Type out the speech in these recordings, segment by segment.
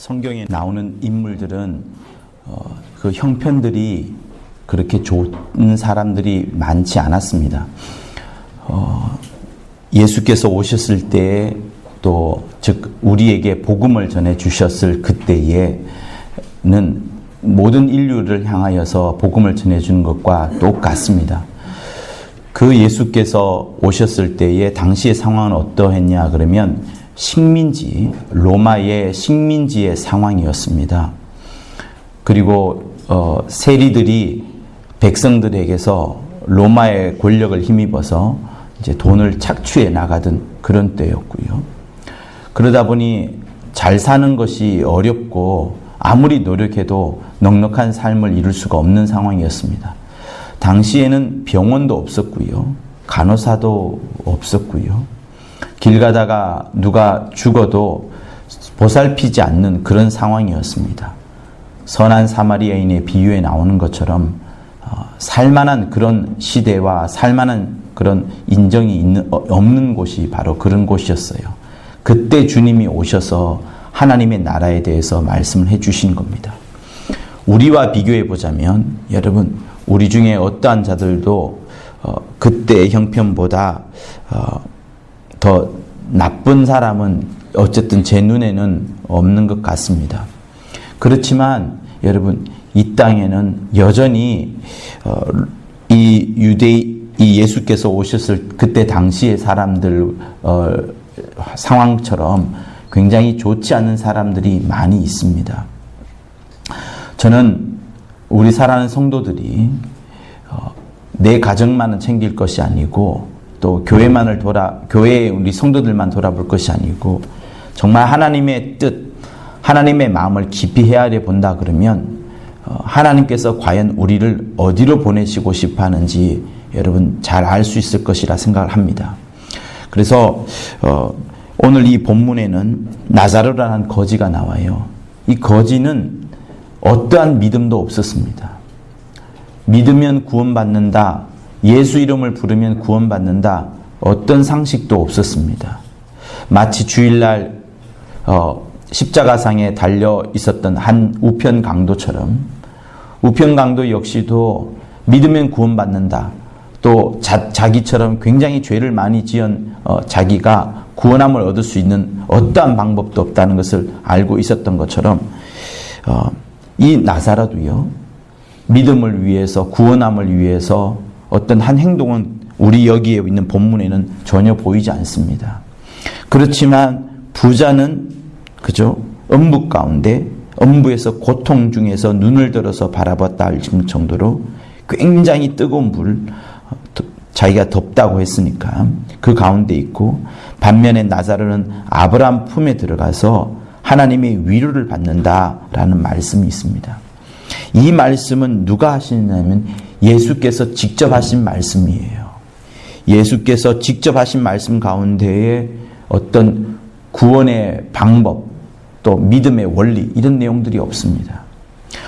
성경에 나오는 인물들은 그 형편들이 그렇게 좋은 사람들이 많지 않았습니다. 예수께서 오셨을 때에 또 즉 우리에게 복음을 전해 주셨을 그때에는 모든 인류를 향하여서 복음을 전해 주는 것과 똑같습니다. 그 예수께서 오셨을 때에 당시의 상황은 어떠했냐 그러면 식민지, 로마의 식민지의 상황이었습니다. 그리고 세리들이 백성들에게서 로마의 권력을 힘입어서 이제 돈을 착취해 나가던 그런 때였고요. 그러다 보니 잘 사는 것이 어렵고 아무리 노력해도 넉넉한 삶을 이룰 수가 없는 상황이었습니다. 당시에는 병원도 없었고요. 간호사도 없었고요. 길 가다가 누가 죽어도 보살피지 않는 그런 상황이었습니다. 선한 사마리아인의 비유에 나오는 것처럼 살만한 그런 시대와 살만한 그런 인정이 없는 곳이 바로 그런 곳이었어요. 그때 주님이 오셔서 하나님의 나라에 대해서 말씀을 해주신 겁니다. 우리와 비교해 보자면 여러분 우리 중에 어떠한 자들도 그때의 형편보다 더 나쁜 사람은 어쨌든 제 눈에는 없는 것 같습니다. 그렇지만 여러분 이 땅에는 여전히 이 예수께서 오셨을 그때 당시의 사람들 상황처럼 굉장히 좋지 않은 사람들이 많이 있습니다. 저는 우리 사랑하는 성도들이 내 가정만은 챙길 것이 아니고 또 교회의 우리 성도들만 돌아볼 것이 아니고 정말 하나님의 뜻, 하나님의 마음을 깊이 헤아려 본다 그러면 하나님께서 과연 우리를 어디로 보내시고 싶어 하는지 여러분 잘 알 수 있을 것이라 생각을 합니다. 그래서 오늘 이 본문에는 나사로라는 거지가 나와요. 이 거지는 어떠한 믿음도 없었습니다. 믿으면 구원받는다. 예수 이름을 부르면 구원받는다. 어떤 상식도 없었습니다. 마치 주일날 십자가상에 달려 있었던 한 우편 강도처럼 우편 강도 역시도 믿으면 구원받는다. 또 자기처럼 굉장히 죄를 많이 지은 자기가 구원함을 얻을 수 있는 어떠한 방법도 없다는 것을 알고 있었던 것처럼 이 나사로도요. 믿음을 위해서 구원함을 위해서 어떤 한 행동은 우리 여기에 있는 본문에는 전혀 보이지 않습니다. 그렇지만 부자는 그죠? 음부 가운데 음부에서 고통 중에서 눈을 들어서 바라봤다 할 정도로 굉장히 뜨거운 불 자기가 덥다고 했으니까 그 가운데 있고 반면에 나사로는 아브라함 품에 들어가서 하나님의 위로를 받는다라는 말씀이 있습니다. 이 말씀은 누가 하시냐면 예수께서 직접 하신 말씀이에요. 예수께서 직접 하신 말씀 가운데에 어떤 구원의 방법 또 믿음의 원리 이런 내용들이 없습니다.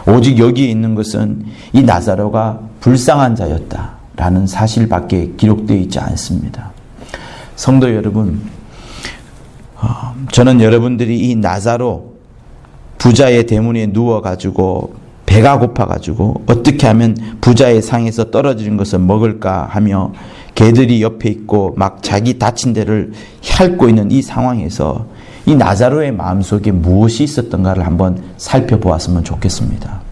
오직 여기에 있는 것은 이 나사로가 불쌍한 자였다라는 사실밖에 기록되어 있지 않습니다. 성도 여러분, 저는 여러분들이 이 나사로 부자의 대문에 누워가지고 배가 고파가지고 어떻게 하면 부자의 상에서 떨어지는 것을 먹을까 하며 개들이 옆에 있고 막 자기 다친 데를 핥고 있는 이 상황에서 이 나사로의 마음속에 무엇이 있었던가를 한번 살펴보았으면 좋겠습니다.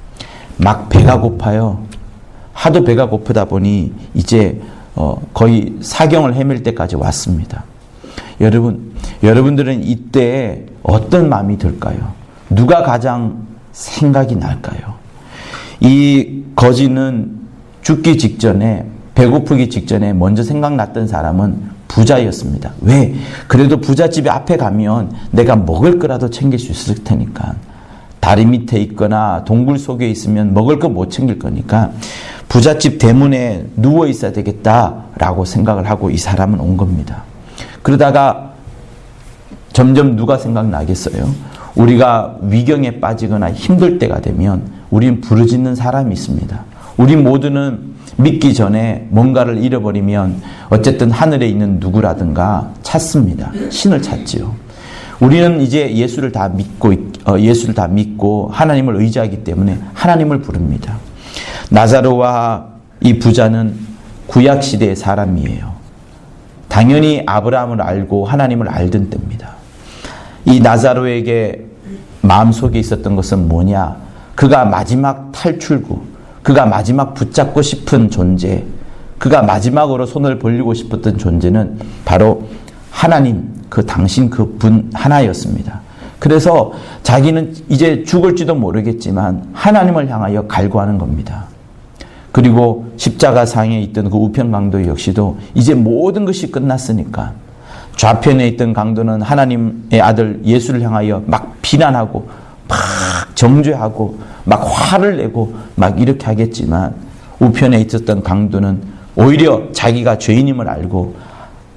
막 배가 고파요. 하도 배가 고프다 보니 이제 거의 사경을 헤맬 때까지 왔습니다. 여러분들은 이때 어떤 마음이 들까요? 누가 가장 생각이 날까요? 이 거지는 죽기 직전에 배고프기 직전에 먼저 생각났던 사람은 부자였습니다. 왜? 그래도 부잣집에 앞에 가면 내가 먹을 거라도 챙길 수 있을 테니까. 다리 밑에 있거나 동굴 속에 있으면 먹을 거 못 챙길 거니까 부잣집 대문에 누워 있어야 되겠다라고 생각을 하고 이 사람은 온 겁니다. 그러다가 점점 누가 생각나겠어요? 우리가 위경에 빠지거나 힘들 때가 되면 우리는 부르짖는 사람이 있습니다. 우리 모두는 믿기 전에 뭔가를 잃어버리면 어쨌든 하늘에 있는 누구라든가 찾습니다. 신을 찾지요. 우리는 이제 예수를 다 믿고 하나님을 의지하기 때문에 하나님을 부릅니다. 나사로와 이 부자는 구약 시대의 사람이에요. 당연히 아브라함을 알고 하나님을 알던 때입니다. 이 나사로에게 마음속에 있었던 것은 뭐냐? 그가 마지막 탈출구, 그가 마지막 붙잡고 싶은 존재, 그가 마지막으로 손을 벌리고 싶었던 존재는 바로 하나님, 그 당신 그 분 하나였습니다. 그래서 자기는 이제 죽을지도 모르겠지만 하나님을 향하여 갈구하는 겁니다. 그리고 십자가상에 있던 그 우편 강도 역시도 이제 모든 것이 끝났으니까 좌편에 있던 강도는 하나님의 아들 예수를 향하여 막 비난하고 막 정죄하고 막 화를 내고 막 이렇게 하겠지만 우편에 있었던 강도는 오히려 자기가 죄인임을 알고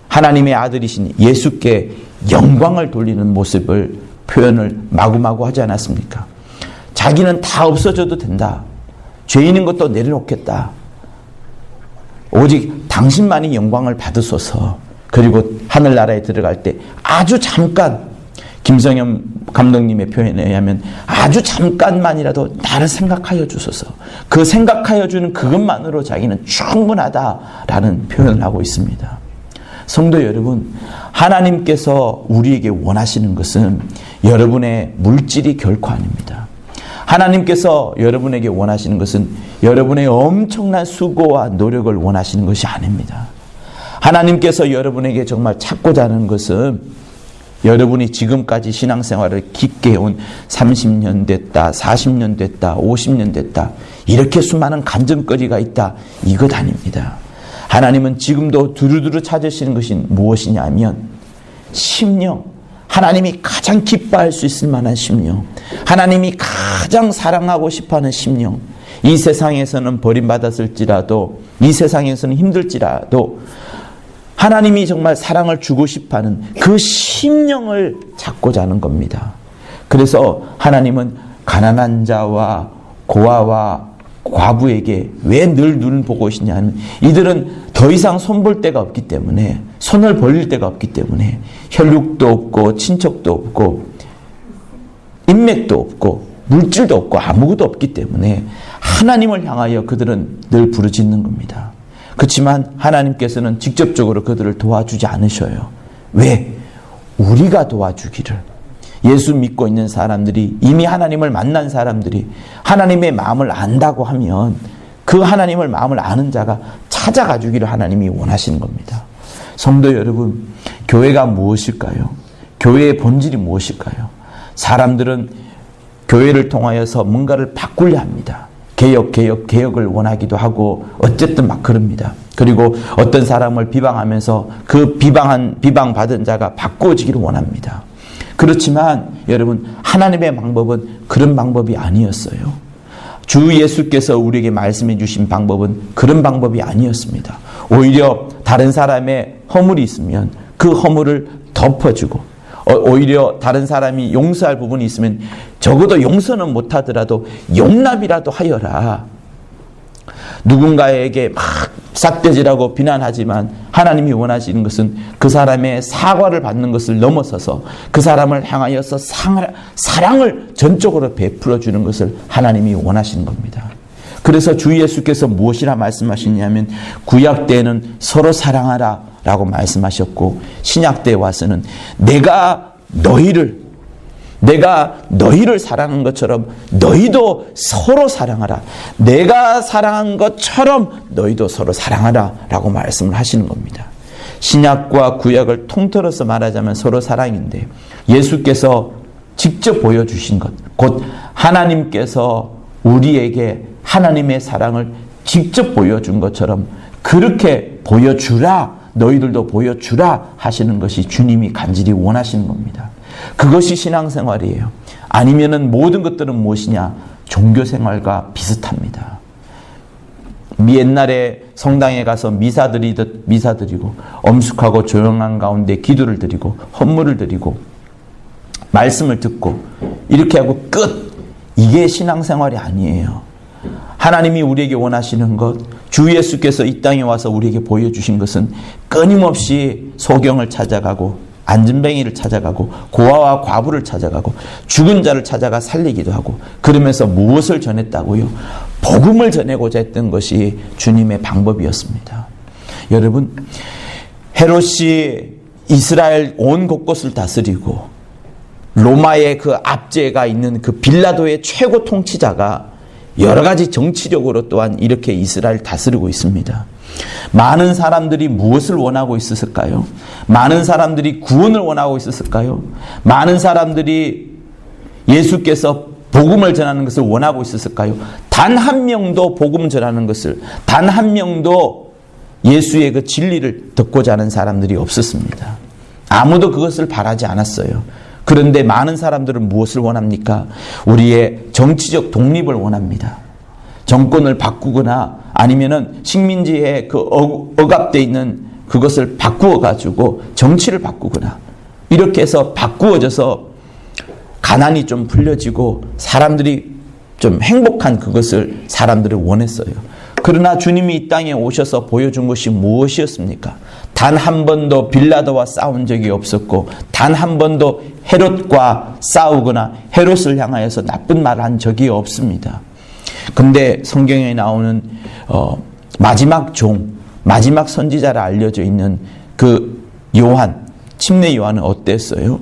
하나님의 아들이신 예수께 영광을 돌리는 모습을 표현을 마구마구 하지 않았습니까? 자기는 다 없어져도 된다. 죄인인 것도 내려놓겠다. 오직 당신만이 영광을 받으소서. 그리고 하늘나라에 들어갈 때 아주 잠깐, 김성현 감독님의 표현에 의하면 아주 잠깐만이라도 나를 생각하여 주소서. 그 생각하여 주는 그것만으로 자기는 충분하다라는 표현을 하고 있습니다. 성도 여러분, 하나님께서 우리에게 원하시는 것은 여러분의 물질이 결코 아닙니다. 하나님께서 여러분에게 원하시는 것은 여러분의 엄청난 수고와 노력을 원하시는 것이 아닙니다. 하나님께서 여러분에게 정말 찾고자 하는 것은 여러분이 지금까지 신앙생활을 깊게 해온 30년 됐다, 40년 됐다, 50년 됐다, 이렇게 수많은 간증거리가 있다, 이것 아닙니다. 하나님은 지금도 두루두루 찾으시는 것이 무엇이냐 하면 심령, 하나님이 가장 기뻐할 수 있을 만한 심령, 하나님이 가장 사랑하고 싶어하는 심령, 이 세상에서는 버림받았을지라도, 이 세상에서는 힘들지라도 하나님이 정말 사랑을 주고 싶어하는 그 심령을 찾고자 하는 겁니다. 그래서 하나님은 가난한 자와 고아와 과부에게 왜 늘 눈을 보고 계시냐 하면 이들은 더 이상 손볼 데가 없기 때문에, 손을 벌릴 데가 없기 때문에, 혈육도 없고 친척도 없고 인맥도 없고 물질도 없고 아무것도 없기 때문에 하나님을 향하여 그들은 늘 부르짖는 겁니다. 그렇지만 하나님께서는 직접적으로 그들을 도와주지 않으셔요. 왜? 우리가 도와주기를. 예수 믿고 있는 사람들이, 이미 하나님을 만난 사람들이 하나님의 마음을 안다고 하면 그 하나님을 마음을 아는 자가 찾아가 주기를 하나님이 원하시는 겁니다. 성도 여러분, 교회가 무엇일까요? 교회의 본질이 무엇일까요? 사람들은 교회를 통하여서 뭔가를 바꾸려 합니다. 개혁을 원하기도 하고 어쨌든 막 그럽니다. 그리고 어떤 사람을 비방하면서 그 비방받은 자가 바꾸어지기를 원합니다. 그렇지만 여러분, 하나님의 방법은 그런 방법이 아니었어요. 주 예수께서 우리에게 말씀해 주신 방법은 그런 방법이 아니었습니다. 오히려 다른 사람의 허물이 있으면 그 허물을 덮어주고, 오히려 다른 사람이 용서할 부분이 있으면 적어도 용서는 못하더라도 용납이라도 하여라. 누군가에게 막 삿대질하고 비난하지만 하나님이 원하시는 것은 그 사람의 사과를 받는 것을 넘어서서 그 사람을 향하여서 사랑을 전적으로 베풀어 주는 것을 하나님이 원하시는 겁니다. 그래서 주 예수께서 무엇이라 말씀하시냐면 구약 때에는 서로 사랑하라 라고 말씀하셨고, 신약 때에 와서는 내가 너희를 사랑한 것처럼 너희도 서로 사랑하라. 내가 사랑한 것처럼 너희도 서로 사랑하라 라고 말씀을 하시는 겁니다. 신약과 구약을 통틀어서 말하자면 서로 사랑인데, 예수께서 직접 보여주신 것, 곧 하나님께서 우리에게 하나님의 사랑을 직접 보여준 것처럼 그렇게 보여주라, 너희들도 보여주라 하시는 것이 주님이 간절히 원하시는 겁니다. 그것이 신앙생활이에요. 아니면은 모든 것들은 무엇이냐? 종교생활과 비슷합니다. 옛날에 성당에 가서 미사 드리고 엄숙하고 조용한 가운데 기도를 드리고 헌물을 드리고 말씀을 듣고 이렇게 하고 끝! 이게 신앙생활이 아니에요. 하나님이 우리에게 원하시는 것, 주 예수께서 이 땅에 와서 우리에게 보여주신 것은 끊임없이 소경을 찾아가고 안진뱅이를 찾아가고 고아와 과부를 찾아가고 죽은 자를 찾아가 살리기도 하고 그러면서 무엇을 전했다고요? 복음을 전하고자 했던 것이 주님의 방법이었습니다. 여러분, 헤롯이 이스라엘 온 곳곳을 다스리고 로마의 그 압제가 있는 그 빌라도의 최고 통치자가 여러 가지 정치력으로 또한 이렇게 이스라엘 다스리고 있습니다. 많은 사람들이 무엇을 원하고 있었을까요? 많은 사람들이 구원을 원하고 있었을까요? 많은 사람들이 예수께서 복음을 전하는 것을 원하고 있었을까요? 단 한 명도 복음 전하는 것을, 단 한 명도 예수의 그 진리를 듣고자 하는 사람들이 없었습니다. 아무도 그것을 바라지 않았어요. 그런데 많은 사람들은 무엇을 원합니까? 우리의 정치적 독립을 원합니다. 정권을 바꾸거나 아니면은 식민지에 그 억압되어 있는 그것을 바꾸어 가지고 정치를 바꾸거나 이렇게 해서 바꾸어져서 가난이 좀 풀려지고 사람들이 좀 행복한 그것을 사람들이 원했어요. 그러나 주님이 이 땅에 오셔서 보여준 것이 무엇이었습니까? 단 한 번도 빌라도와 싸운 적이 없었고 단 한 번도 헤롯과 싸우거나 헤롯을 향하여서 나쁜 말을 한 적이 없습니다. 근데 성경에 나오는 마지막 종, 마지막 선지자라 알려져 있는 그 요한, 침례 요한은 어땠어요?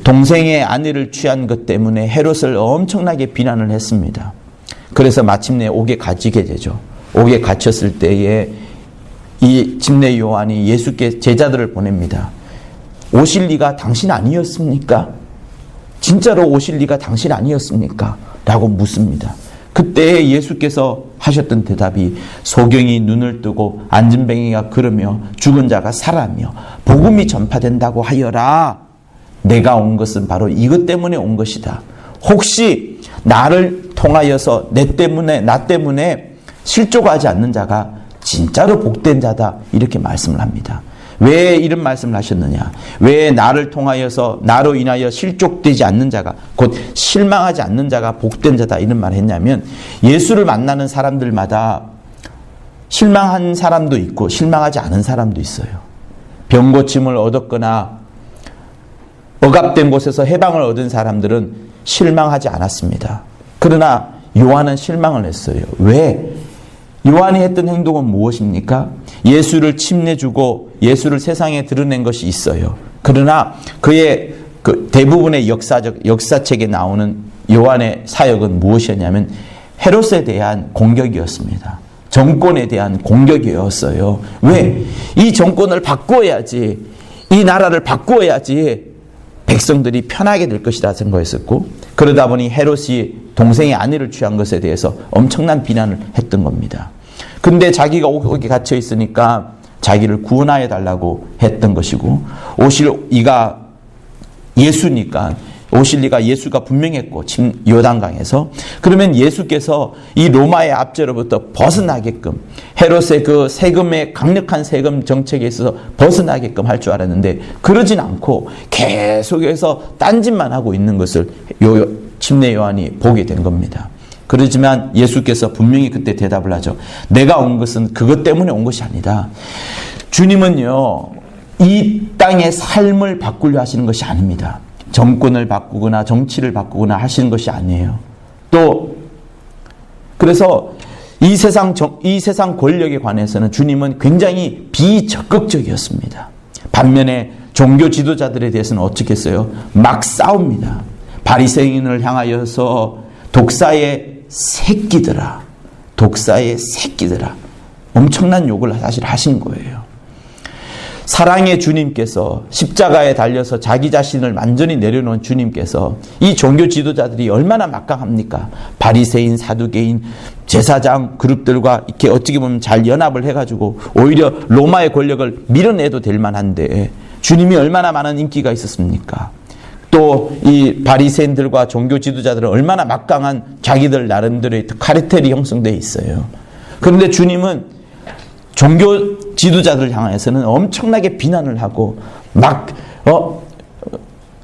동생의 아내를 취한 것 때문에 헤롯을 엄청나게 비난을 했습니다. 그래서 마침내 옥에 갇히게 되죠. 옥에 갇혔을 때에 이 침례 요한이 예수께 제자들을 보냅니다. 오실 리가 당신 아니었습니까? 진짜로 오실 리가 당신 아니었습니까? 라고 묻습니다. 그때 예수께서 하셨던 대답이 소경이 눈을 뜨고 안진뱅이가 걸으며 죽은 자가 살아며 복음이 전파된다고 하여라. 내가 온 것은 바로 이것 때문에 온 것이다. 혹시 나를 통하여서 나 때문에 실족하지 않는 자가 진짜로 복된 자다. 이렇게 말씀을 합니다. 왜 이런 말씀을 하셨느냐? 왜 나를 통하여서 나로 인하여 실족되지 않는 자가 곧 실망하지 않는 자가 복된 자다 이런 말을 했냐면 예수를 만나는 사람들마다 실망한 사람도 있고 실망하지 않은 사람도 있어요. 병고침을 얻었거나 억압된 곳에서 해방을 얻은 사람들은 실망하지 않았습니다. 그러나 요한은 실망을 했어요. 왜? 요한이 했던 행동은 무엇입니까? 예수를 침례주고 예수를 세상에 드러낸 것이 있어요. 그러나 그의 그 대부분의 역사책에 나오는 요한의 사역은 무엇이었냐면 헤롯에 대한 공격이었습니다. 정권에 대한 공격이었어요. 왜? 이 정권을 바꾸어야지, 이 나라를 바꾸어야지 백성들이 편하게 될 것이라 생각했었고 그러다 보니 헤롯이 동생의 아내를 취한 것에 대해서 엄청난 비난을 했던 겁니다. 근데 자기가 옥에 갇혀 있으니까 자기를 구원하여 달라고 했던 것이고 오실 이가 예수니까 오실 리가 예수가 분명했고 요단강에서 그러면 예수께서 이 로마의 압제로부터 벗어나게끔 헤롯의 그 세금의 강력한 세금 정책에 있어서 벗어나게끔 할 줄 알았는데 그러진 않고 계속해서 딴짓만 하고 있는 것을 침례 요한이 보게 된 겁니다. 그렇지만 예수께서 분명히 그때 대답을 하죠. 내가 온 것은 그것 때문에 온 것이 아니다. 주님은요 이 땅의 삶을 바꾸려 하시는 것이 아닙니다. 정권을 바꾸거나 정치를 바꾸거나 하시는 것이 아니에요. 또 그래서 이 세상 권력에 관해서는 주님은 굉장히 비적극적이었습니다. 반면에 종교 지도자들에 대해서는 어떻게 했어요? 막 싸웁니다. 바리새인을 향하여서 독사의 새끼들아, 독사의 새끼들아, 엄청난 욕을 사실 하신 거예요. 사랑의 주님께서 십자가에 달려서 자기 자신을 완전히 내려놓은 주님께서 이 종교 지도자들이 얼마나 막강합니까? 바리새인, 사두개인, 제사장 그룹들과 이렇게 어떻게 보면 잘 연합을 해가지고 오히려 로마의 권력을 밀어내도 될 만한데 주님이 얼마나 많은 인기가 있었습니까? 또 이 바리새인들과 종교 지도자들은 얼마나 막강한 자기들 나름대로의 카르텔이 형성되어 있어요. 그런데 주님은 종교 지도자들을 향해서는 엄청나게 비난을 하고 막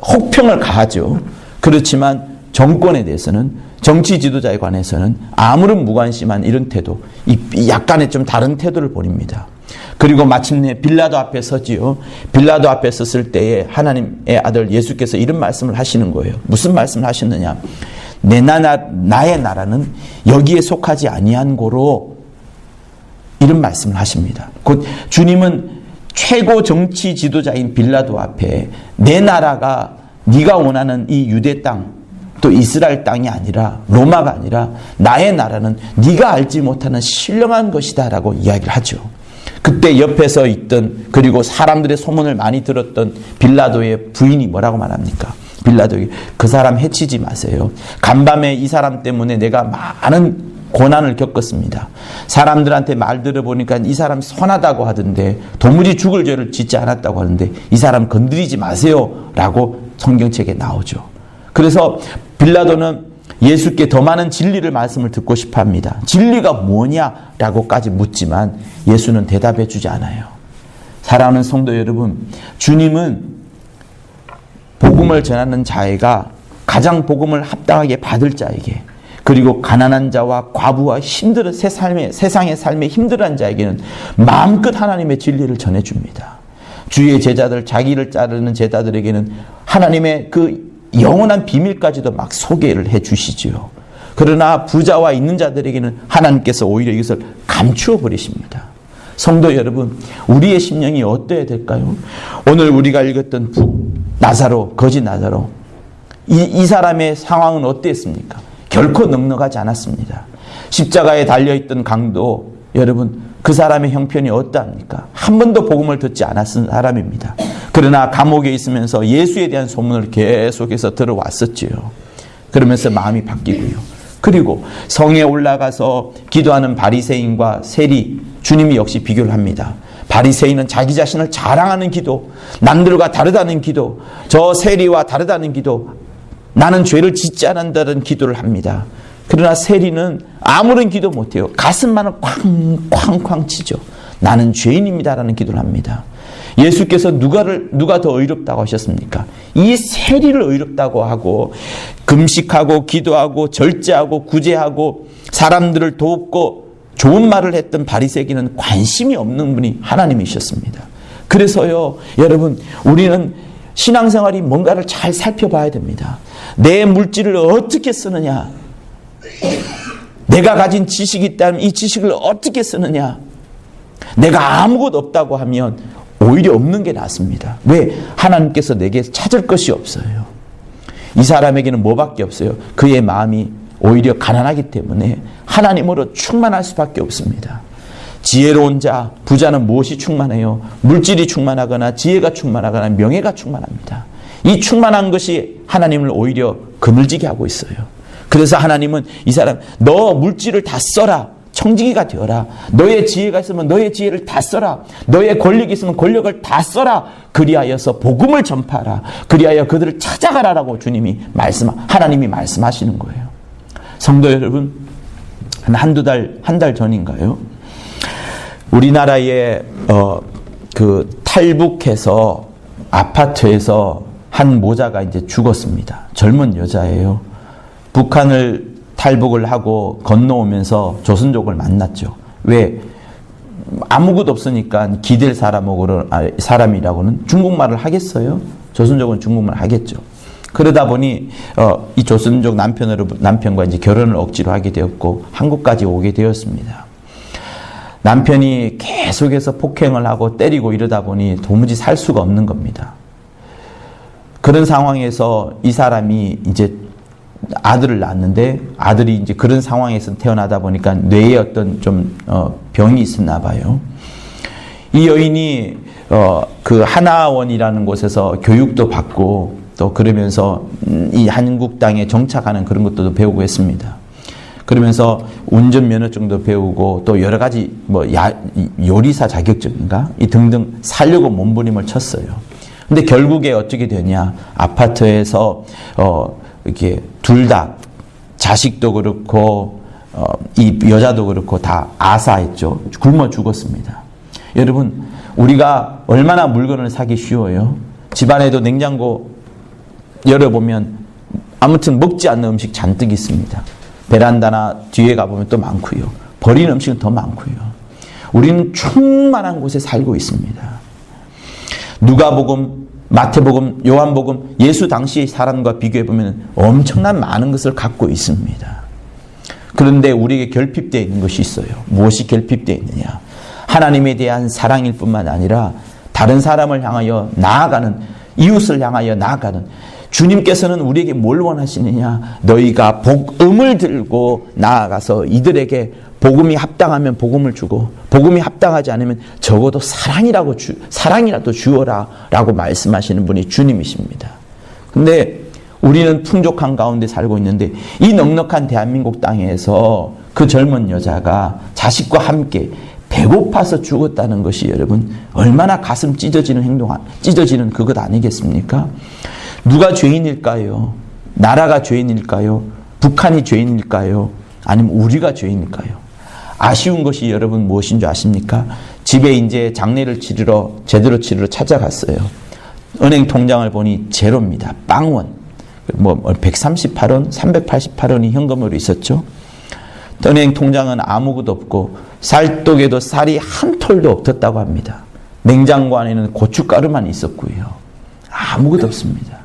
혹평을 가하죠. 그렇지만 정권에 대해서는 정치 지도자에 관해서는 아무런 무관심한 이런 태도, 약간의 좀 다른 태도를 보입니다. 그리고 마침내 빌라도 앞에 서지요. 빌라도 앞에 섰을 때에 하나님의 아들 예수께서 이런 말씀을 하시는 거예요. 무슨 말씀을 하셨느냐? 나의 나라는 여기에 속하지 아니한 고로, 이런 말씀을 하십니다. 곧 주님은 최고 정치 지도자인 빌라도 앞에 내 나라가 네가 원하는 이 유대 땅, 또 이스라엘 땅이 아니라, 로마가 아니라 나의 나라는 네가 알지 못하는 신령한 것이다 라고 이야기를 하죠. 그때 옆에서 있던, 그리고 사람들의 소문을 많이 들었던 빌라도의 부인이 뭐라고 말합니까? 빌라도에게 그 사람 해치지 마세요. 간밤에 이 사람 때문에 내가 많은 고난을 겪었습니다. 사람들한테 말 들어보니까 이 사람 선하다고 하던데, 도무지 죽을 죄를 짓지 않았다고 하는데 이 사람 건드리지 마세요 라고 성경책에 나오죠. 그래서 빌라도는 예수께 더 많은 진리를 말씀을 듣고 싶어 합니다. 진리가 뭐냐라고까지 묻지만 예수는 대답해 주지 않아요. 사랑하는 성도 여러분, 주님은 복음을 전하는 자애가 가장 복음을 합당하게 받을 자에게, 그리고 가난한 자와 과부와 세상의 삶에 힘들어한 자에게는 마음껏 하나님의 진리를 전해줍니다. 주의 제자들, 자기를 따르는 제자들에게는 하나님의 그 영원한 비밀까지도 막 소개를 해 주시지요. 그러나 부자와 있는 자들에게는 하나님께서 오히려 이것을 감추어 버리십니다. 성도 여러분, 우리의 심령이 어떠해야 될까요? 오늘 우리가 읽었던 나사로, 거지 나사로, 이 사람의 상황은 어땠습니까? 결코 넉넉하지 않았습니다. 십자가에 달려있던 강도, 여러분, 그 사람의 형편이 어떠합니까? 한 번도 복음을 듣지 않았던 사람입니다. 그러나 감옥에 있으면서 예수에 대한 소문을 계속해서 들어왔었지요. 그러면서 마음이 바뀌고요. 그리고 성에 올라가서 기도하는 바리새인과 세리, 주님이 역시 비교를 합니다. 바리새인은 자기 자신을 자랑하는 기도, 남들과 다르다는 기도, 저 세리와 다르다는 기도, 나는 죄를 짓지 않는다는 기도를 합니다. 그러나 세리는 아무런 기도 못해요. 가슴만을 쾅쾅쾅 치죠. 나는 죄인입니다라는 기도를 합니다. 예수께서 누가 더 의롭다고 하셨습니까? 이 세리를 의롭다고 하고, 금식하고 기도하고 절제하고 구제하고 사람들을 돕고 좋은 말을 했던 바리새인은 관심이 없는 분이 하나님이셨습니다. 그래서요, 여러분, 우리는 신앙생활이 뭔가를 잘 살펴봐야 됩니다. 내 물질을 어떻게 쓰느냐, 내가 가진 지식이 있다면 이 지식을 어떻게 쓰느냐. 내가 아무것도 없다고 하면 오히려 없는 게 낫습니다. 왜? 하나님께서 내게 찾을 것이 없어요. 이 사람에게는 뭐밖에 없어요? 그의 마음이 오히려 가난하기 때문에 하나님으로 충만할 수밖에 없습니다. 지혜로운 자, 부자는 무엇이 충만해요? 물질이 충만하거나 지혜가 충만하거나 명예가 충만합니다. 이 충만한 것이 하나님을 오히려 그늘지게 하고 있어요. 그래서 하나님은 이 사람, 너 물질을 다 써라. 청지기가 되어라. 너의 지혜가 있으면 너의 지혜를 다 써라. 너의 권력이 있으면 권력을 다 써라. 그리하여서 복음을 전파하라. 그리하여 그들을 찾아가라라고 하나님이 말씀하시는 거예요. 성도 여러분, 한 달 전인가요? 우리나라에 탈북해서 아파트에서 한 모자가 이제 죽었습니다. 젊은 여자예요. 북한을 탈북을 하고 건너오면서 조선족을 만났죠. 왜? 아무것도 없으니까 기댈 사람이라고는 중국말을 하겠어요? 조선족은 중국말 하겠죠. 그러다 보니 이 조선족 남편과 이제 결혼을 억지로 하게 되었고 한국까지 오게 되었습니다. 남편이 계속해서 폭행을 하고 때리고 이러다 보니 도무지 살 수가 없는 겁니다. 그런 상황에서 이 사람이 이제 아들을 낳았는데, 아들이 이제 그런 상황에서 태어나다 보니까 뇌에 어떤 좀 병이 있었나 봐요. 이 여인이 그 하나원이라는 곳에서 교육도 받고 또 그러면서 이 한국 땅에 정착하는 그런 것도 배우고 했습니다. 그러면서 운전면허증도 배우고 또 여러 가지 요리사 자격증인가 이 등등 살려고 몸부림을 쳤어요. 근데 결국에 어떻게 되냐? 아파트에서 이렇게 둘 다 자식도 그렇고 이 여자도 그렇고 다 아사했죠. 굶어 죽었습니다. 여러분, 우리가 얼마나 물건을 사기 쉬워요? 집안에도 냉장고 열어보면 아무튼 먹지 않는 음식 잔뜩 있습니다. 베란다나 뒤에 가보면 또 많고요. 버린 음식은 더 많고요. 우리는 충만한 곳에 살고 있습니다. 누가복음, 마태복음, 요한복음, 예수 당시의 사람과 비교해 보면 엄청난 많은 것을 갖고 있습니다. 그런데 우리에게 결핍되어 있는 것이 있어요. 무엇이 결핍되어 있느냐? 하나님에 대한 사랑일 뿐만 아니라 다른 사람을 향하여 나아가는, 이웃을 향하여 나아가는, 주님께서는 우리에게 뭘 원하시느냐? 너희가 복음을 들고 나아가서 이들에게 복음이 합당하면 복음을 주고, 복음이 합당하지 않으면 적어도 사랑이라도 주어라 라고 말씀하시는 분이 주님이십니다. 근데 우리는 풍족한 가운데 살고 있는데, 이 넉넉한 대한민국 땅에서 그 젊은 여자가 자식과 함께 배고파서 죽었다는 것이 여러분 얼마나 가슴 찢어지는 그것 아니겠습니까? 누가 죄인일까요? 나라가 죄인일까요? 북한이 죄인일까요? 아니면 우리가 죄인일까요? 아쉬운 것이 여러분 무엇인 줄 아십니까? 집에 이제 장례를 제대로 치르러 찾아갔어요. 은행 통장을 보니 제로입니다. 빵원. 138원, 388원이 현금으로 있었죠. 은행 통장은 아무것도 없고 쌀독에도 쌀이 한 톨도 없었다고 합니다. 냉장고 안에는 고춧가루만 있었고요. 아무것도 없습니다.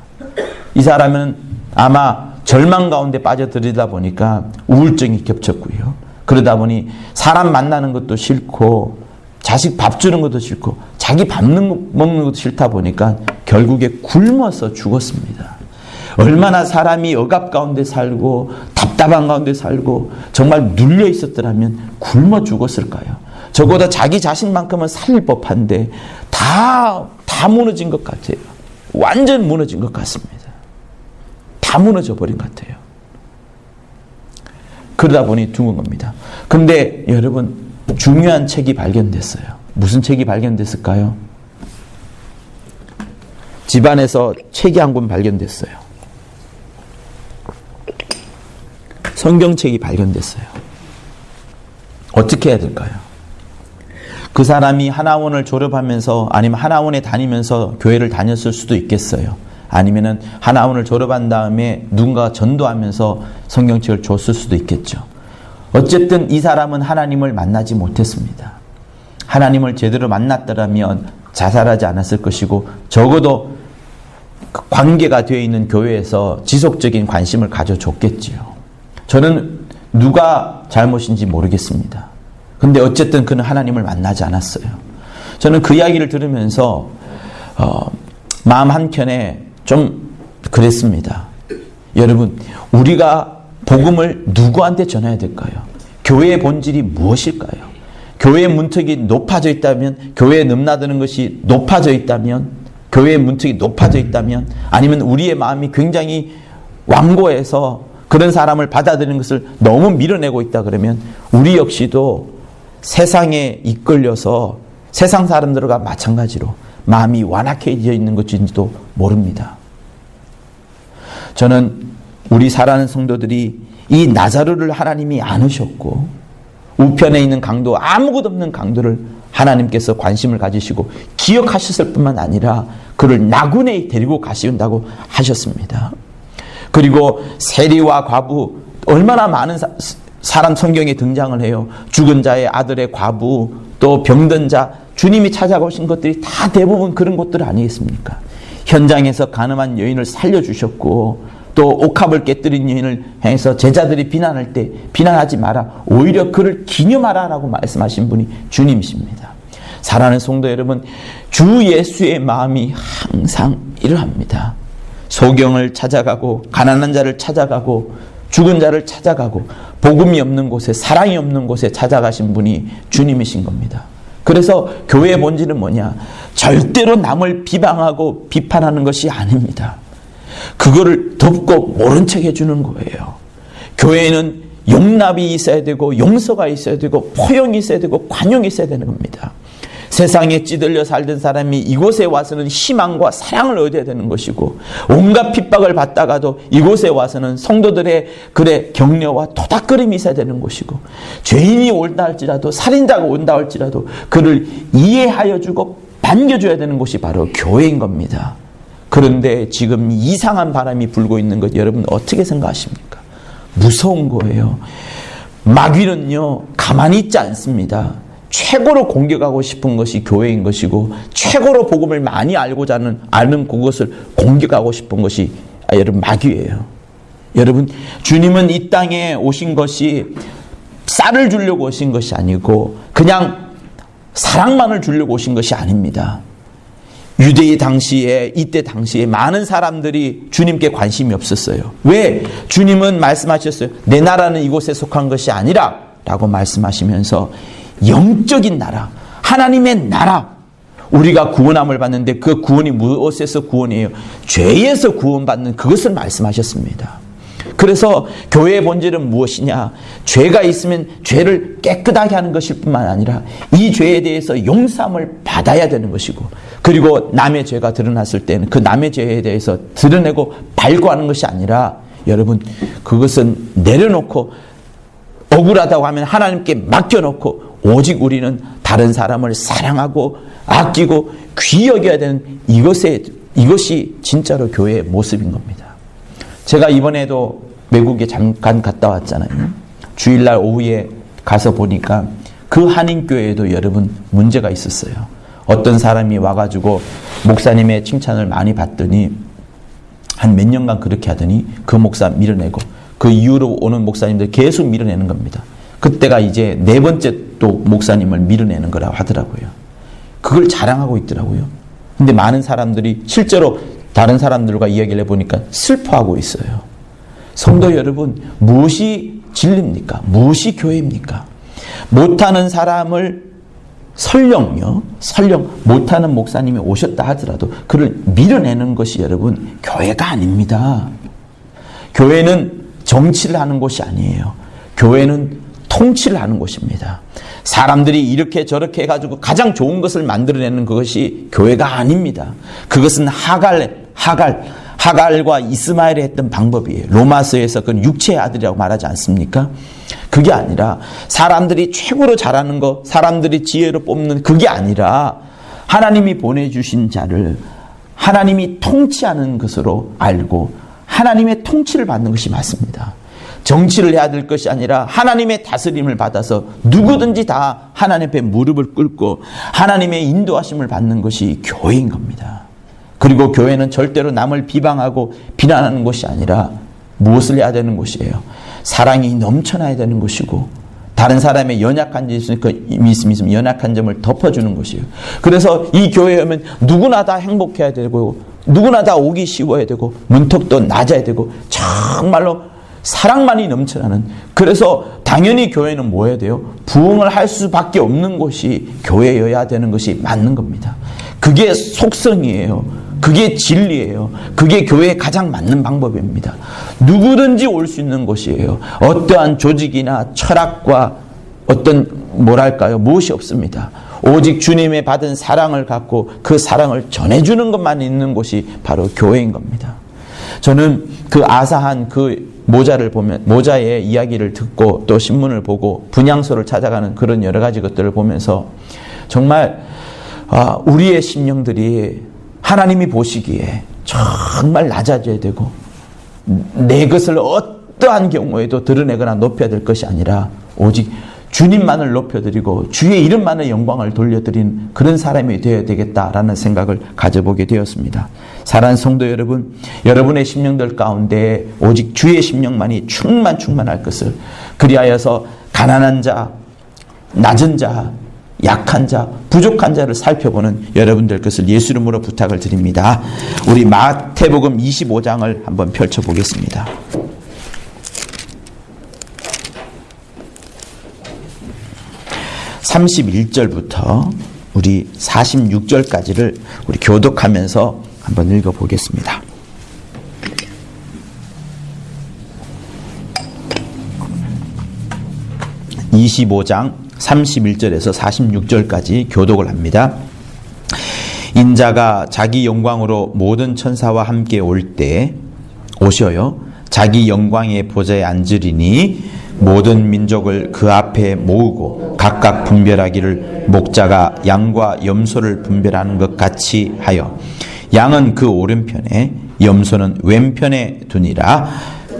이 사람은 아마 절망 가운데 빠져들이다 보니까 우울증이 겹쳤고요. 그러다 보니 사람 만나는 것도 싫고 자식 밥 주는 것도 싫고 자기 밥 먹는 것도 싫다 보니까 결국에 굶어서 죽었습니다. 얼마나 사람이 억압 가운데 살고 답답한 가운데 살고 정말 눌려 있었더라면 굶어 죽었을까요? 적어도 자기 자신만큼은 살릴 법한데 다 무너진 것 같아요. 완전 무너진 것 같습니다. 다 무너져 버린 것 같아요. 그러다 보니 죽은 겁니다. 근데 여러분 중요한 책이 발견됐어요. 무슨 책이 발견됐을까요? 집안에서 책이 한 권 발견됐어요. 성경책이 발견됐어요. 어떻게 해야 될까요? 그 사람이 하나원을 졸업하면서 아니면 하나원에 다니면서 교회를 다녔을 수도 있겠어요. 아니면은 하나원을 졸업한 다음에 누군가 전도하면서 성경책을 줬을 수도 있겠죠. 어쨌든 이 사람은 하나님을 만나지 못했습니다. 하나님을 제대로 만났더라면 자살하지 않았을 것이고 적어도 관계가 되어 있는 교회에서 지속적인 관심을 가져줬겠지요. 저는 누가 잘못인지 모르겠습니다. 근데 어쨌든 그는 하나님을 만나지 않았어요. 저는 그 이야기를 들으면서 마음 한켠에 좀 그랬습니다. 여러분, 우리가 복음을 누구한테 전해야 될까요? 교회의 본질이 무엇일까요? 교회의 문턱이 높아져 있다면, 교회에 넘나드는 것이 높아져 있다면, 교회의 문턱이 높아져 있다면, 아니면 우리의 마음이 굉장히 완고해서 그런 사람을 받아들이는 것을 너무 밀어내고 있다 그러면 우리 역시도 세상에 이끌려서 세상 사람들과 마찬가지로 마음이 완악해져 있는 것인지도 모릅니다. 저는 우리 사랑하는 성도들이 이 나사로를 하나님이 안으셨고 우편에 있는 강도, 아무것도 없는 강도를 하나님께서 관심을 가지시고 기억하셨을 뿐만 아니라 그를 나군에 데리고 가신다고 하셨습니다. 그리고 세리와 과부, 얼마나 많은 사람 성경에 등장을 해요. 죽은 자의 아들의 과부, 또 병든 자, 주님이 찾아오신 것들이 다 대부분 그런 것들 아니겠습니까? 현장에서 가늠한 여인을 살려주셨고 또 옥합을 깨뜨린 여인을 향해서 제자들이 비난할 때 비난하지 마라, 오히려 그를 기념하라 라고 말씀하신 분이 주님이십니다. 사랑하는 성도 여러분, 주 예수의 마음이 항상 이러합니다. 소경을 찾아가고 가난한 자를 찾아가고 죽은 자를 찾아가고 복음이 없는 곳에, 사랑이 없는 곳에 찾아가신 분이 주님이신 겁니다. 그래서 교회의 본질은 뭐냐? 절대로 남을 비방하고 비판하는 것이 아닙니다. 그거를 덮고 모른 척 해주는 거예요. 교회에는 용납이 있어야 되고 용서가 있어야 되고 포용이 있어야 되고 관용이 있어야 되는 겁니다. 세상에 찌들려 살던 사람이 이곳에 와서는 희망과 사랑을 얻어야 되는 것이고 온갖 핍박을 받다가도 이곳에 와서는 성도들의 격려와 토닥거림이 있어야 되는 것이고 죄인이 온다 할지라도 살인자가 온다 할지라도 그를 이해하여 주고 반겨줘야 되는 곳이 바로 교회인 겁니다. 그런데 지금 이상한 바람이 불고 있는 것 여러분 어떻게 생각하십니까? 무서운 거예요. 마귀는요 가만히 있지 않습니다. 최고로 공격하고 싶은 것이 교회인 것이고, 최고로 복음을 많이 알고자 아는 그것을 공격하고 싶은 것이 여러분 마귀예요. 여러분, 주님은 이 땅에 오신 것이 쌀을 주려고 오신 것이 아니고 그냥 사랑만을 주려고 오신 것이 아닙니다. 유대의 당시에, 이때 당시에 많은 사람들이 주님께 관심이 없었어요. 왜? 주님은 말씀하셨어요. 내 나라는 이곳에 속한 것이 아니라 라고 말씀하시면서 영적인 나라, 하나님의 나라, 우리가 구원함을 받는데 그 구원이 무엇에서 구원이에요? 죄에서 구원받는 그것을 말씀하셨습니다. 그래서 교회의 본질은 무엇이냐? 죄가 있으면 죄를 깨끗하게 하는 것일 뿐만 아니라 이 죄에 대해서 용서함을 받아야 되는 것이고, 그리고 남의 죄가 드러났을 때는 그 남의 죄에 대해서 드러내고 발구하는 것이 아니라, 여러분, 그것은 내려놓고 억울하다고 하면 하나님께 맡겨놓고 오직 우리는 다른 사람을 사랑하고 아끼고 귀히 여겨야 되는 이것이 진짜로 교회의 모습인 겁니다. 제가 이번에도 외국에 잠깐 갔다 왔잖아요. 주일날 오후에 가서 보니까 그 한인교회에도 여러분 문제가 있었어요. 어떤 사람이 와가지고 목사님의 칭찬을 많이 받더니 한 몇 년간 그렇게 하더니 그 목사 밀어내고 그 이후로 오는 목사님들 계속 밀어내는 겁니다. 그때가 이제 네 번째 또 목사님을 밀어내는 거라고 하더라고요. 그걸 자랑하고 있더라고요. 근데 많은 사람들이 실제로 다른 사람들과 이야기를 해보니까 슬퍼하고 있어요. 성도 여러분, 무엇이 진리입니까? 무엇이 교회입니까? 못하는 사람을 설령 못하는 목사님이 오셨다 하더라도 그를 밀어내는 것이 여러분 교회가 아닙니다. 교회는 정치를 하는 곳이 아니에요. 교회는 통치를 하는 곳입니다. 사람들이 이렇게 저렇게 해가지고 가장 좋은 것을 만들어내는 그것이 교회가 아닙니다. 그것은 하갈과 이스마엘이 했던 방법이에요. 로마서에서 그건 육체의 아들이라고 말하지 않습니까? 그게 아니라 사람들이 최고로 잘하는 거, 사람들이 지혜로 뽑는 그게 아니라 하나님이 보내주신 자를 하나님이 통치하는 것으로 알고 하나님의 통치를 받는 것이 맞습니다. 정치를 해야 될 것이 아니라 하나님의 다스림을 받아서 누구든지 다 하나님 앞에 무릎을 꿇고 하나님의 인도하심을 받는 것이 교회인 겁니다. 그리고 교회는 절대로 남을 비방하고 비난하는 것이 아니라 무엇을 해야 되는 것이에요? 사랑이 넘쳐나야 되는 것이고, 다른 사람의 연약한 점이 있으면 연약한 점을 덮어주는 것이에요. 그래서 이 교회에 오면 누구나 다 행복해야 되고 누구나 다 오기 쉬워야 되고 문턱도 낮아야 되고 정말로 사랑만이 넘쳐나는, 그래서 당연히 교회는 뭐 해야 돼요? 부흥을 할 수밖에 없는 곳이 교회여야 되는 것이 맞는 겁니다. 그게 속성이에요. 그게 진리예요. 그게 교회에 가장 맞는 방법입니다. 누구든지 올 수 있는 곳이에요. 어떠한 조직이나 철학과 어떤 무엇이 없습니다. 오직 주님의 받은 사랑을 갖고 그 사랑을 전해주는 것만 있는 곳이 바로 교회인 겁니다. 저는 그 아사한 그 모자의 이야기를 듣고 또 신문을 보고 분향소를 찾아가는 그런 여러 가지 것들을 보면서 정말 우리의 심령들이 하나님이 보시기에 정말 낮아져야 되고 내 것을 어떠한 경우에도 드러내거나 높여야 될 것이 아니라 오직 주님만을 높여드리고 주의 이름만의 영광을 돌려드리는 그런 사람이 되어야 되겠다라는 생각을 가져보게 되었습니다. 사랑하는 성도 여러분, 여러분의 심령들 가운데 오직 주의 심령만이 충만할 것을, 그리하여서 가난한 자, 낮은 자, 약한 자, 부족한 자를 살펴보는 여러분들 것을 예수 이름으로 부탁을 드립니다. 우리 마태복음 25장을 한번 펼쳐보겠습니다. (31절부터) 우리 46절까지를 우리 교독하면서 한번 읽어보겠습니다. (25장) 31절에서 46절까지 교독을 합니다. 인자가 자기 영광으로 모든 천사와 함께 올 때 오셔요. 자기 영광의 보좌에 앉으리니 모든 민족을 그 앞에 모으고 각각 분별하기를 목자가 양과 염소를 분별하는 것 같이 하여 양은 그 오른편에 염소는 왼편에 두니라.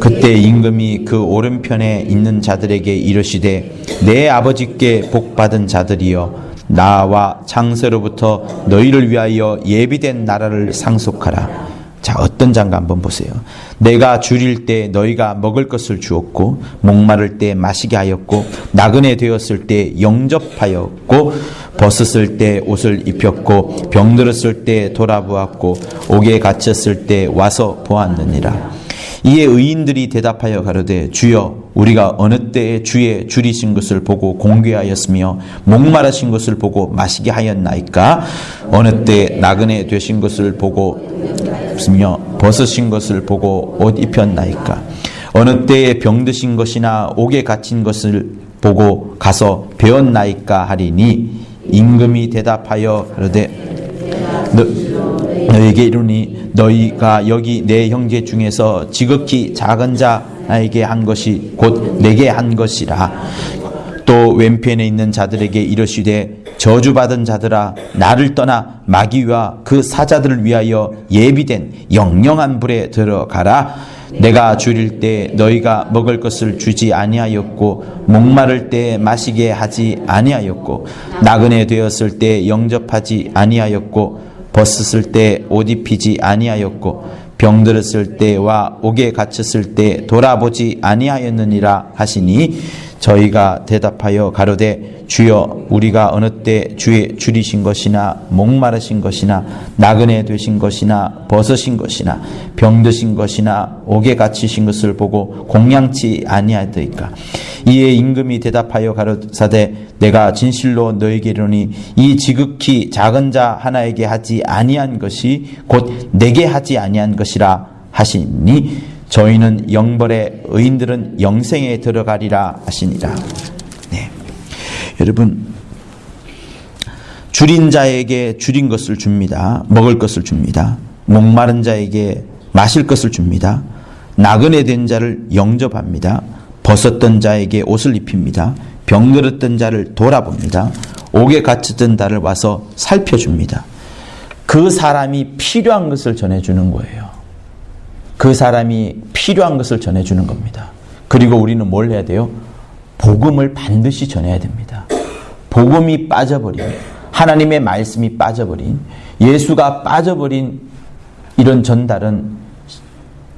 그때 임금이 그 오른편에 있는 자들에게 이르시되 내 아버지께 복받은 자들이여 나와 창세로부터 너희를 위하여 예비된 나라를 상속하라. 자, 어떤 장가 한번 보세요. 내가 줄일 때 너희가 먹을 것을 주었고 목마를 때 마시게 하였고 나그네 되었을 때 영접하였고 벗었을 때 옷을 입혔고 병들었을 때 돌아보았고 옥에 갇혔을 때 와서 보았느니라. 이에 의인들이 대답하여 가로되 주여 우리가 어느 때에 주의 줄이신 것을 보고 공개하였으며 목마르신 것을 보고 마시게 하였나이까? 어느 때 나그네 되신 것을 보고 며 벗으신 것을 보고 옷 입혔나이까? 어느 때에 병드신 것이나 옥에 갇힌 것을 보고 가서 배웠나이까 하리니 임금이 대답하여 그러되 너에게 이르니 너희가 여기 내 형제 중에서 지극히 작은 자에게 한 것이 곧 내게 한 것이라. 또 왼편에 있는 자들에게 이르시되 저주받은 자들아 나를 떠나 마귀와 그 사자들을 위하여 예비된 영영한 불에 들어가라. 내가 줄일 때 너희가 먹을 것을 주지 아니하였고 목마를 때 마시게 하지 아니하였고 나그네 되었을 때 영접하지 아니하였고 벗었을 때 옷 입히지 아니하였고 병들었을 때와 옥에 갇혔을 때 돌아보지 아니하였느니라 하시니 저희가 대답하여 가로되 주여 우리가 어느 때 주의 줄이신 것이나 목마르신 것이나 나그네 되신 것이나 벗으신 것이나 병드신 것이나 옥에 갇히신 것을 보고 공양치 아니하였더이까. 이에 임금이 대답하여 가로사대 내가 진실로 너에게 이르노니 이 지극히 작은 자 하나에게 하지 아니한 것이 곧 내게 하지 아니한 것이라 하시니 저희는 영벌에 의인들은 영생에 들어가리라 하시니라. 네. 여러분 줄인 자에게 줄인 것을 줍니다. 먹을 것을 줍니다. 목마른 자에게 마실 것을 줍니다. 나그네 된 자를 영접합니다. 벗었던 자에게 옷을 입힙니다. 병들었던 자를 돌아봅니다. 옥에 갇혔던 자를 와서 살펴줍니다. 그 사람이 필요한 것을 전해주는 거예요. 그 사람이 필요한 것을 전해주는 겁니다. 그리고 우리는 뭘 해야 돼요? 복음을 반드시 전해야 됩니다. 복음이 빠져버린, 하나님의 말씀이 빠져버린, 예수가 빠져버린 이런 전달은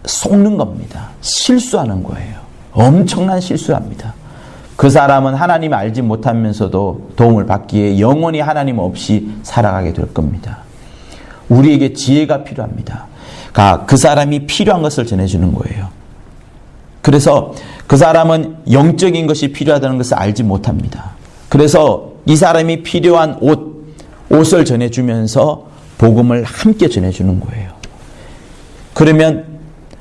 속는 겁니다. 실수하는 거예요. 엄청난 실수합니다. 그 사람은 하나님을 알지 못하면서도 도움을 받기에 영원히 하나님 없이 살아가게 될 겁니다. 우리에게 지혜가 필요합니다. 그 사람이 필요한 것을 전해주는 거예요. 그래서 그 사람은 영적인 것이 필요하다는 것을 알지 못합니다. 그래서 이 사람이 필요한 옷을 전해주면서 복음을 함께 전해주는 거예요. 그러면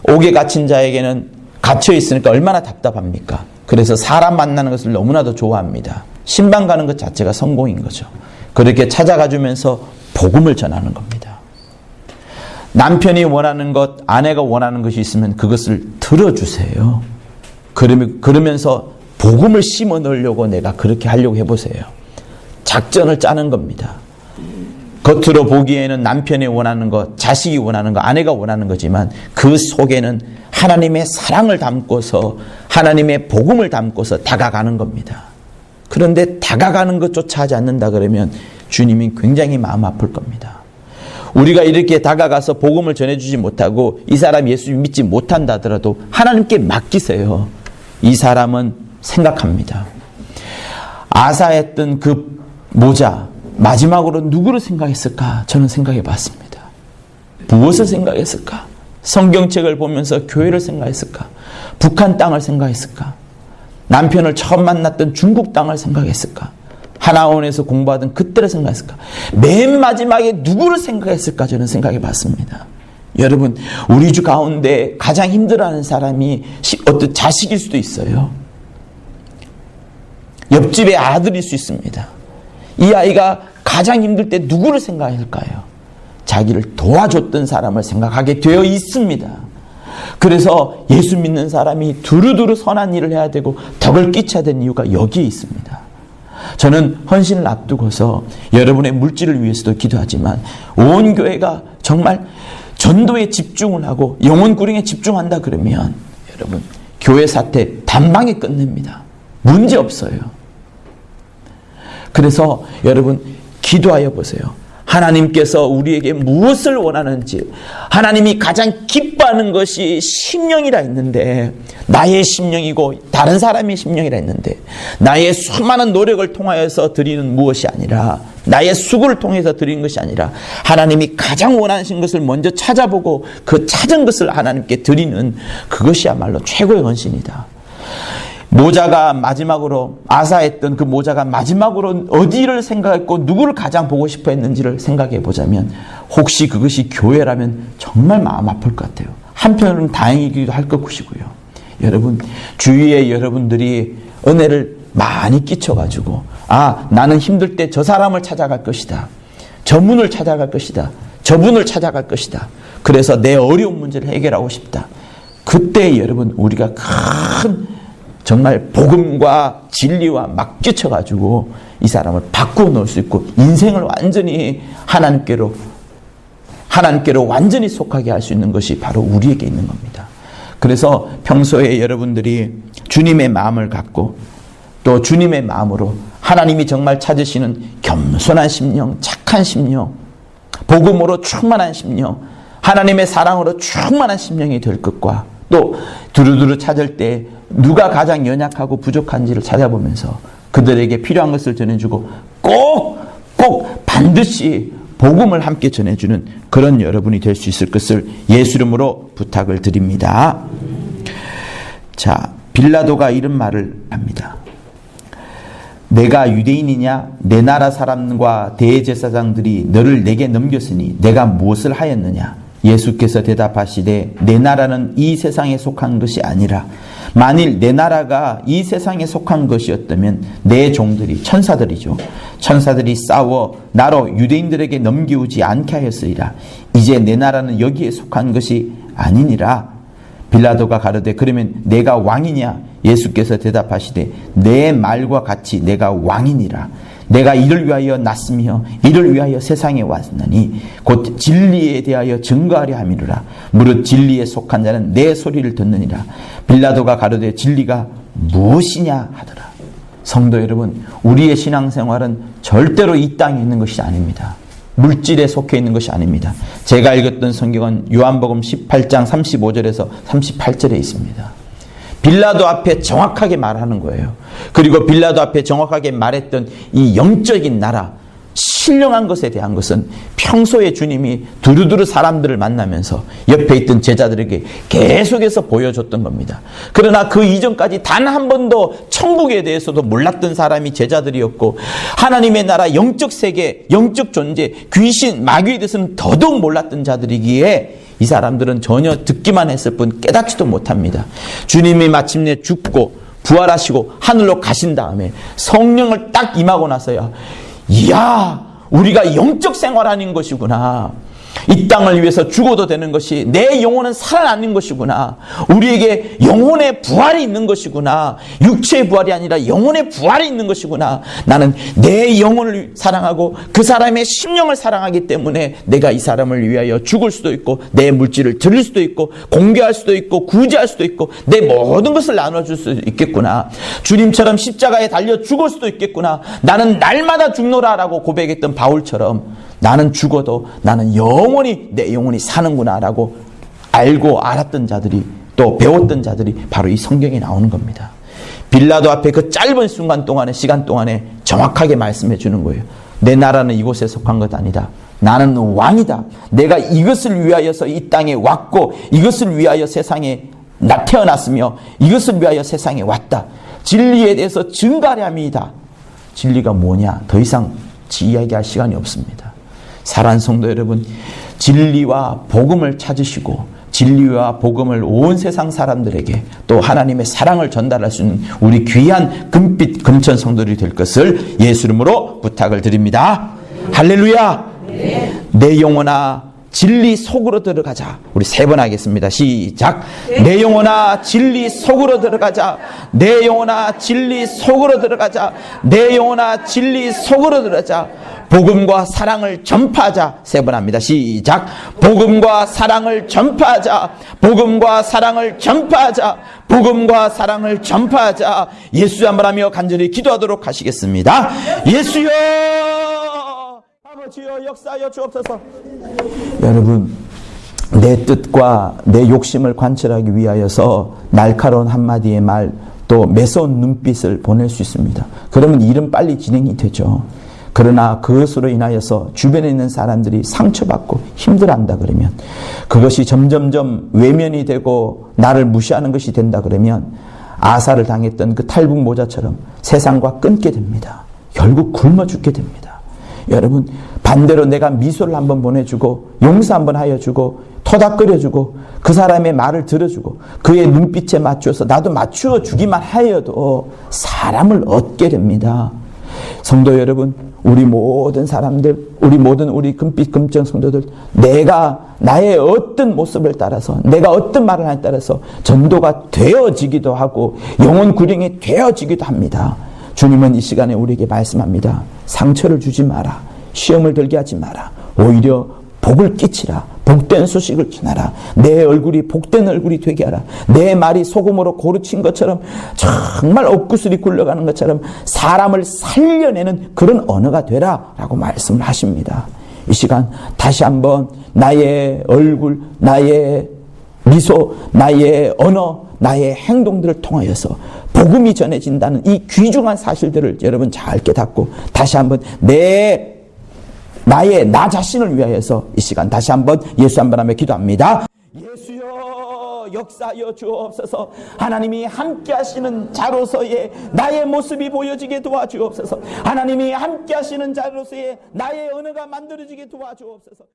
옥에 갇힌 자에게는 갇혀 있으니까 얼마나 답답합니까? 그래서 사람 만나는 것을 너무나도 좋아합니다. 신방 가는 것 자체가 성공인 거죠. 그렇게 찾아가 주면서 복음을 전하는 겁니다. 남편이 원하는 것, 아내가 원하는 것이 있으면 그것을 들어주세요. 그러면서 복음을 심어 넣으려고 내가 그렇게 하려고 해보세요. 작전을 짜는 겁니다. 겉으로 보기에는 남편이 원하는 것, 자식이 원하는 것, 아내가 원하는 거지만 그 속에는 하나님의 사랑을 담고서 하나님의 복음을 담고서 다가가는 겁니다. 그런데 다가가는 것조차 하지 않는다 그러면 주님이 굉장히 마음 아플 겁니다. 우리가 이렇게 다가가서 복음을 전해주지 못하고 이 사람 예수 믿지 못한다 하더라도 하나님께 맡기세요. 이 사람은 생각합니다. 아사했던 그 모자 마지막으로 누구를 생각했을까? 저는 생각해 봤습니다. 무엇을 생각했을까? 성경책을 보면서 교회를 생각했을까? 북한 땅을 생각했을까? 남편을 처음 만났던 중국 땅을 생각했을까? 하나원에서 공부하던 그때를 생각했을까? 맨 마지막에 누구를 생각했을까? 저는 생각해 봤습니다. 여러분, 우리 주 가운데 가장 힘들어하는 사람이 어떤 자식일 수도 있어요. 옆집의 아들일 수 있습니다. 이 아이가 가장 힘들 때 누구를 생각할까요? 자기를 도와줬던 사람을 생각하게 되어 있습니다. 그래서 예수 믿는 사람이 두루두루 선한 일을 해야 되고 덕을 끼쳐야 되는 이유가 여기에 있습니다. 저는 헌신을 앞두고서 여러분의 물질을 위해서도 기도하지만 온 교회가 정말 전도에 집중을 하고 영혼 구령에 집중한다 그러면 여러분, 교회 사태 단방에 끝냅니다. 문제 없어요. 그래서 여러분 기도하여 보세요. 하나님께서 우리에게 무엇을 원하는지, 하나님이 가장 기뻐하는 것이 심령이라 했는데, 나의 심령이고 다른 사람의 심령이라 했는데, 나의 수많은 노력을 통하여서 드리는 무엇이 아니라, 나의 수고를 통해서 드리는 것이 아니라, 하나님이 가장 원하시는 것을 먼저 찾아보고 그 찾은 것을 하나님께 드리는 그것이야말로 최고의 헌신이다. 모자가 마지막으로, 아사했던 그 모자가 마지막으로 어디를 생각했고 누구를 가장 보고 싶어 했는지를 생각해 보자면, 혹시 그것이 교회라면 정말 마음 아플 것 같아요. 한편으로는 다행이기도 할 것이고요. 여러분, 주위에 여러분들이 은혜를 많이 끼쳐가지고, 나는 힘들 때 저 사람을 찾아갈 것이다, 저분을 찾아갈 것이다, 저분을 찾아갈 것이다, 그래서 내 어려운 문제를 해결하고 싶다. 그때 여러분, 우리가 큰 정말 복음과 진리와 막 끼쳐가지고 이 사람을 바꾸어 놓을 수 있고, 인생을 완전히 하나님께로 완전히 속하게 할 수 있는 것이 바로 우리에게 있는 겁니다. 그래서 평소에 여러분들이 주님의 마음을 갖고, 또 주님의 마음으로 하나님이 정말 찾으시는 겸손한 심령, 착한 심령, 복음으로 충만한 심령, 하나님의 사랑으로 충만한 심령이 될 것과, 또 두루두루 찾을 때 누가 가장 연약하고 부족한지를 찾아보면서 그들에게 필요한 것을 전해주고, 꼭 반드시 복음을 함께 전해주는 그런 여러분이 될 수 있을 것을 예수 이름으로 부탁을 드립니다. 자, 빌라도가 이런 말을 합니다. 내가 유대인이냐? 내 나라 사람과 대제사장들이 너를 내게 넘겼으니 내가 무엇을 하였느냐? 예수께서 대답하시되, 내 나라는 이 세상에 속한 것이 아니라, 만일 내 나라가 이 세상에 속한 것이었다면 내 종들이, 천사들이죠, 천사들이 싸워 나로 유대인들에게 넘기우지 않게 하였으리라. 이제 내 나라는 여기에 속한 것이 아니니라. 빌라도가 가로되, 그러면 내가 왕이냐? 예수께서 대답하시되, 내 말과 같이 내가 왕이니라. 내가 이를 위하여 났으며 이를 위하여 세상에 왔나니 곧 진리에 대하여 증거하려 함이로라. 무릇 진리에 속한 자는 내 소리를 듣느니라. 빌라도가 가로되, 진리가 무엇이냐 하더라. 성도 여러분, 우리의 신앙생활은 절대로 이 땅에 있는 것이 아닙니다. 물질에 속해 있는 것이 아닙니다. 제가 읽었던 성경은 요한복음 18장 35절에서 38절에 있습니다. 빌라도 앞에 정확하게 말하는 거예요. 그리고 빌라도 앞에 정확하게 말했던 이 영적인 나라, 신령한 것에 대한 것은 평소에 주님이 두루두루 사람들을 만나면서 옆에 있던 제자들에게 계속해서 보여줬던 겁니다. 그러나 그 이전까지 단 한 번도 천국에 대해서도 몰랐던 사람이 제자들이었고, 하나님의 나라, 영적 세계, 영적 존재, 귀신, 마귀에 대해서는 더더욱 몰랐던 자들이기에 이 사람들은 전혀 듣기만 했을 뿐 깨닫지도 못합니다. 주님이 마침내 죽고 부활하시고 하늘로 가신 다음에 성령을 딱 임하고 나서야, 이야, 우리가 영적 생활하는 것이구나. 이 땅을 위해서 죽어도 되는 것이, 내 영혼은 살아나는 것이구나. 우리에게 영혼의 부활이 있는 것이구나. 육체의 부활이 아니라 영혼의 부활이 있는 것이구나. 나는 내 영혼을 사랑하고 그 사람의 심령을 사랑하기 때문에 내가 이 사람을 위하여 죽을 수도 있고, 내 물질을 드릴 수도 있고, 공개할 수도 있고, 구제할 수도 있고, 내 모든 것을 나눠줄 수도 있겠구나. 주님처럼 십자가에 달려 죽을 수도 있겠구나. 나는 날마다 죽노라 라고 고백했던 바울처럼 나는 죽어도 나는 영원히, 내 영혼이 사는구나 라고 알고 알았던 자들이, 또 배웠던 자들이 바로 이 성경에 나오는 겁니다. 빌라도 앞에 그 짧은 순간 동안에, 시간 동안에 정확하게 말씀해 주는 거예요. 내 나라는 이곳에 속한 것 아니다. 나는 왕이다. 내가 이것을 위하여서 이 땅에 왔고, 이것을 위하여 세상에 태어났으며, 이것을 위하여 세상에 왔다. 진리에 대해서 증거하려 함이다. 진리가 뭐냐? 더 이상 이야기할 시간이 없습니다. 사랑하는 성도 여러분, 진리와 복음을 찾으시고 진리와 복음을 온 세상 사람들에게, 또 하나님의 사랑을 전달할 수 있는 우리 귀한 금빛 금천 성도들이 될 것을 예수 이름으로 부탁을 드립니다. 할렐루야. 내 영혼아 진리 속으로 들어가자. 우리 3번 하겠습니다. 시작. 내 영혼아 진리 속으로 들어가자. 내 영혼아 진리 속으로 들어가자. 내 영혼아 진리 속으로 들어가자. 복음과 사랑을 전파하자. 세 번 합니다. 시작. 복음과 사랑을 전파하자. 복음과 사랑을 전파하자. 복음과 사랑을 전파하자. 예수여 한번 하며 간절히 기도하도록 하시겠습니다. 예수여, 아버지여 역사하여 주옵소서. 여러분, 내 뜻과 내 욕심을 관철하기 위하여서 날카로운 한마디의 말, 또 매서운 눈빛을 보낼 수 있습니다. 그러면 일은 빨리 진행이 되죠. 그러나 그것으로 인하여서 주변에 있는 사람들이 상처받고 힘들어한다 그러면, 그것이 점점점 외면이 되고 나를 무시하는 것이 된다 그러면 아사를 당했던 그 탈북 모자처럼 세상과 끊게 됩니다. 결국 굶어 죽게 됩니다. 여러분, 반대로 내가 미소를 한번 보내주고 용서 한번 하여주고 토닥거려주고 그 사람의 말을 들어주고 그의 눈빛에 맞추어서 나도 맞추어 주기만 하여도 사람을 얻게 됩니다. 성도 여러분, 우리 모든 사람들, 우리 금빛 금정 성도들, 내가 나의 어떤 모습을 따라서, 내가 어떤 말을 하냐에 따라서 전도가 되어지기도 하고 영혼 구령이 되어지기도 합니다. 주님은 이 시간에 우리에게 말씀합니다. 상처를 주지 마라. 시험을 들게 하지 마라. 오히려 복을 끼치라. 복된 소식을 전하라. 내 얼굴이 복된 얼굴이 되게 하라. 내 말이 소금으로 고르친 것처럼, 정말 옥구슬이 굴러가는 것처럼 사람을 살려내는 그런 언어가 되라 라고 말씀을 하십니다. 이 시간 다시 한번 나의 얼굴, 나의 미소, 나의 언어, 나의 행동들을 통하여서 복음이 전해진다는 이 귀중한 사실들을 여러분 잘 깨닫고 다시 한번 나 자신을 위하여서 이 시간 다시 한번 예수 한번 하며 기도합니다. 예수여 역사하여 주옵소서. 하나님이 함께 하시는 자로서의 나의 모습이 보여지게 도와주옵소서. 하나님이 함께 하시는 자로서의 나의 언어가 만들어지게 도와주옵소서.